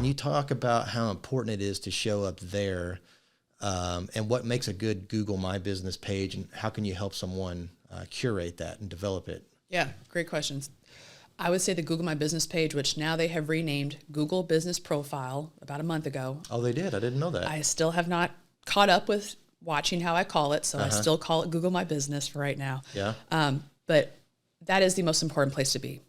Can you talk about how important it is to show up there, and what makes a good Google My Business page, and how can you help someone curate that and develop it? Yeah, great questions. I would say the Google My Business page, which now they have renamed Google Business Profile about a month ago. Oh, they did? I didn't know that. I still have not caught up with watching how I call it, so I still call it Google My Business for right now. Yeah. But that is the most important place to be,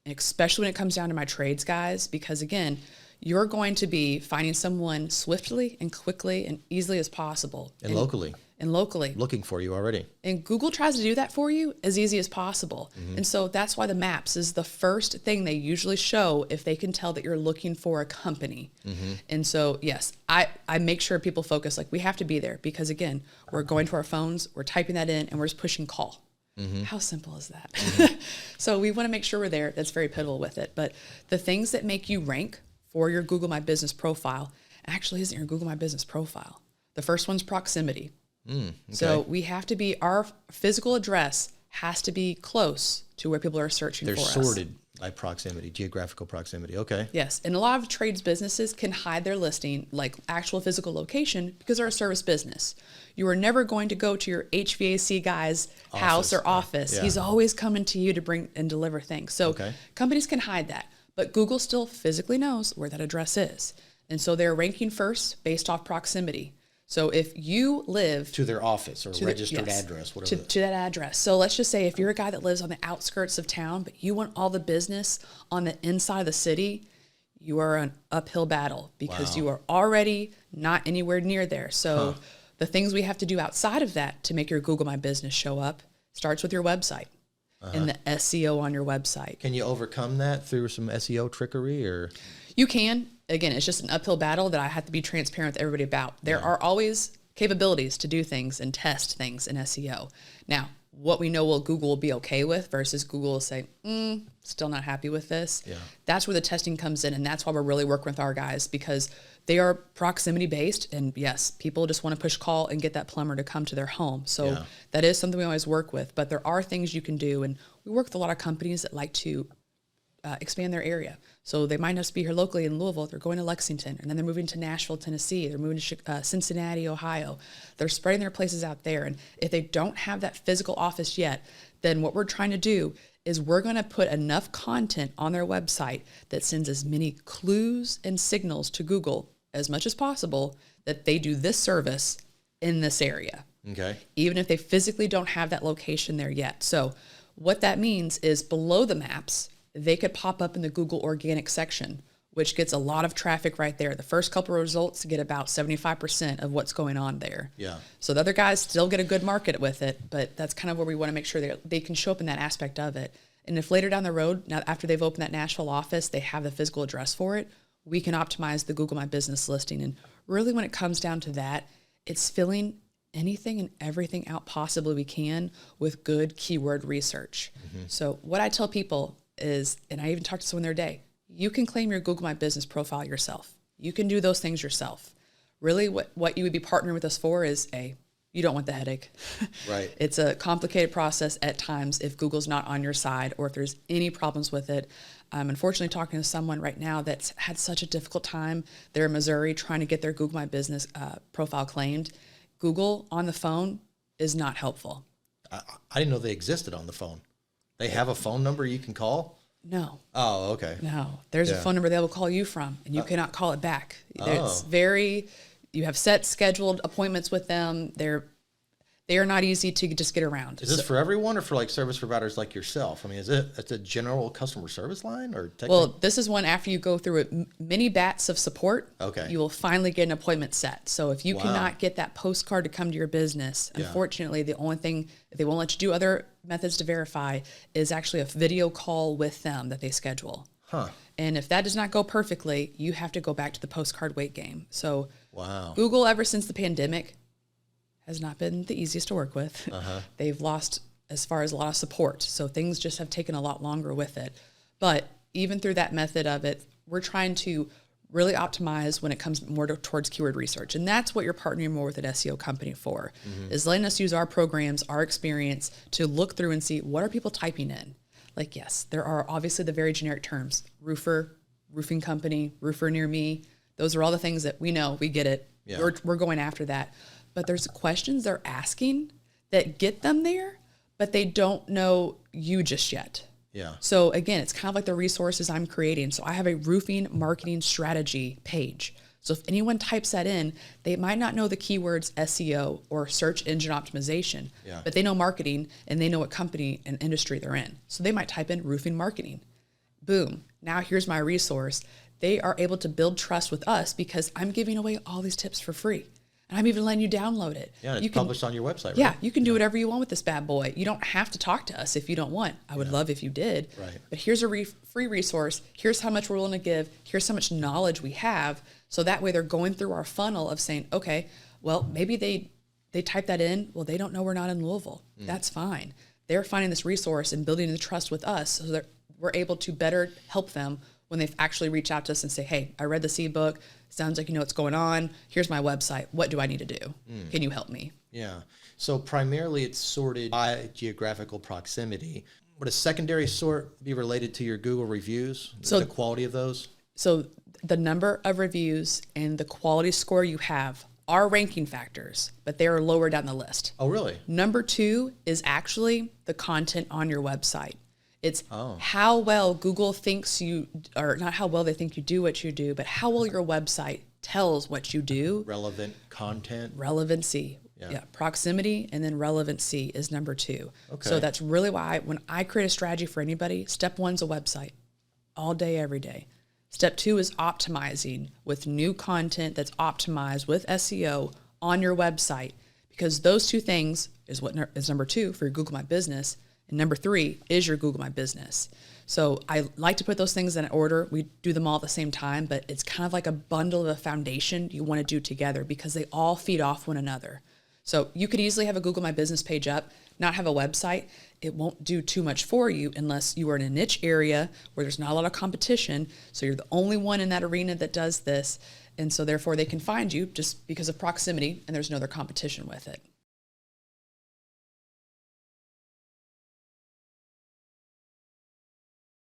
especially when it comes down to my trades guys, because again, you're going to be finding someone swiftly and quickly and easily as possible. And locally. And locally. Looking for you already. And Google tries to do that for you as easy as possible. And so that's why the maps is the first thing they usually show if they can tell that you're looking for a company. And so, yes, I make sure people focus, like we have to be there because again, we're going to our phones, we're typing that in and we're just pushing call. How simple is that? So we want to make sure we're there. That's very pivotal with it. But the things that make you rank for your Google My Business profile actually isn't your Google My Business profile. The first one's proximity. Okay. So we have to be, our physical address has to be close to where people are searching They're for us. sorted by proximity, geographical proximity. Okay. Yes. And a lot of trades businesses can hide their listing, like actual physical location, because they're a service business. You are never going to go to your HVAC guy's house or office. Yeah. He's always coming to you to bring and deliver things. So companies can hide that, but Google still physically knows where that address is. And so they're ranking first based off proximity. So if you live To their office or registered yes, address, whatever. to that address. So let's just say if you're a guy that lives on the outskirts of town, but you want all the business on the inside of the city, you are an uphill battle because you are already not anywhere near there. So the things we have to do outside of that to make your Google My Business show up starts with your website and the SEO on your website. Can you overcome that through some SEO trickery or? You can. Again, it's just an uphill battle that I have to be transparent with everybody about. There are always capabilities to do things and test things in SEO. Now, what we know Google will be okay with versus Google will say, still not happy with this. Yeah. That's where the testing comes in, and that's why we're really working with our guys because they are proximity based. And yes, people just want to push call and get that plumber to come to their home. So that is something we always work with. But there are things you can do, and we work with a lot of companies that like to expand their area. So they might not just be here locally in Louisville. They're going to Lexington, and then they're moving to Nashville, Tennessee. They're moving to Cincinnati, Ohio. They're spreading their places out there. And if they don't have that physical office yet, then what we're trying to do is we're going to put enough content on their website that sends as many clues and signals to Google as much as possible that they do this service in this area. Okay. Even if they physically don't have that location there yet. So what that means is below the maps, they could pop up in the Google organic section, which gets a lot of traffic right there. The first couple of results get about 75% of what's going on there. Yeah. So the other guys still get a good market with it, but that's kind of where we want to make sure they can show up in that aspect of it. And if later down the road, now after they've opened that Nashville office, they have the physical address for it, we can optimize the Google My Business listing. And really when it comes down to that, it's filling anything and everything out possibly we can with good keyword research. So what I tell people is, and I even talked to someone the other day, you can claim your Google My Business profile yourself. You can do those things yourself. Really what you would be partnering with us for is you don't want the headache. Right. It's a complicated process at times if Google's not on your side or if there's any problems with it. I'm unfortunately talking to someone right now that's had such a difficult time. They're in Missouri trying to get their Google My Business profile claimed. Google on the phone is not helpful. I didn't know they existed on the phone. They have a phone number you can call? No. Oh, okay. No. There's a phone number they will call you from, and you cannot call it back. It's you have set scheduled appointments with them. They are not easy to just get around. Is this for everyone or for like service providers like yourself? I mean, it's a general customer service line or Well, this is one after you go through many bats of support, Okay. you will finally get an appointment set. So if you cannot get that postcard to come to your business, unfortunately, the only thing they won't let you do other methods to verify is actually a video call with them that they schedule. Huh. And if that does not go perfectly, you have to go back to the postcard wait game. So Wow. Google, ever since the pandemic, has not been the easiest to work with. They've lost as far as a lot of support. So things just have taken a lot longer with it. But even through that method of it, we're trying to really optimize when it comes more towards keyword research. And that's what you're partnering more with an SEO company for, is letting us use our programs, our experience to look through and see what are people typing in. Like, yes, there are obviously the very generic terms, roofer, roofing company, roofer near me. Those are all the things that we know, we get it. Yeah. We're going after that. But there's questions they're asking that get them there, but they don't know you just yet. Yeah. So again, it's kind of like the resources I'm creating. So I have a roofing marketing strategy page. So if anyone types that in, they might not know the keywords SEO or search engine optimization, Yeah. but they know marketing and they know what company and industry they're in. So they might type in roofing marketing. Boom. Now here's my resource. They are able to build trust with us because I'm giving away all these tips for free. And I'm even letting you download it. Yeah, and you it's can, published on your website, right? yeah, you can do whatever you want with this bad boy. You don't have to talk to us if you don't want. I would love if you did. Right. But here's a free resource. Here's how much we're willing to give. Here's how much knowledge we have. So that way they're going through our funnel of saying, okay, well, maybe they type that in. Well, they don't know we're not in Louisville. That's fine. They're finding this resource and building the trust with us so that we're able to better help them when they've actually reached out to us and say, hey, I read this ebook. Sounds like you know what's going on. Here's my website. What do I need to do? Can you help me? Yeah. So primarily it's sorted by geographical proximity. Would a secondary sort be related to your Google reviews, So- the quality of those? So the number of reviews and the quality score you have are ranking factors, but they are lower down the list. Oh, really? Number 2 is actually the content on your website. It's how well Google thinks you, or not how well they think you do what you do, but how well your website tells what you do. Relevant content. Relevancy. Yeah. Proximity and then relevancy is number 2. Okay. So that's really why when I create a strategy for anybody, step 1's a website all day, every day. Step 2 is optimizing with new content that's optimized with SEO on your website, because those 2 things is what is number 2 for your Google My Business. And number 3 is your Google My Business. So I like to put those things in order. We do them all at the same time, but it's kind of like a bundle of a foundation you want to do together because they all feed off one another. So you could easily have a Google My Business page up, not have a website. It won't do too much for you unless you are in a niche area where there's not a lot of competition. So you're the only one in that arena that does this. And so therefore they can find you just because of proximity and there's no other competition with it.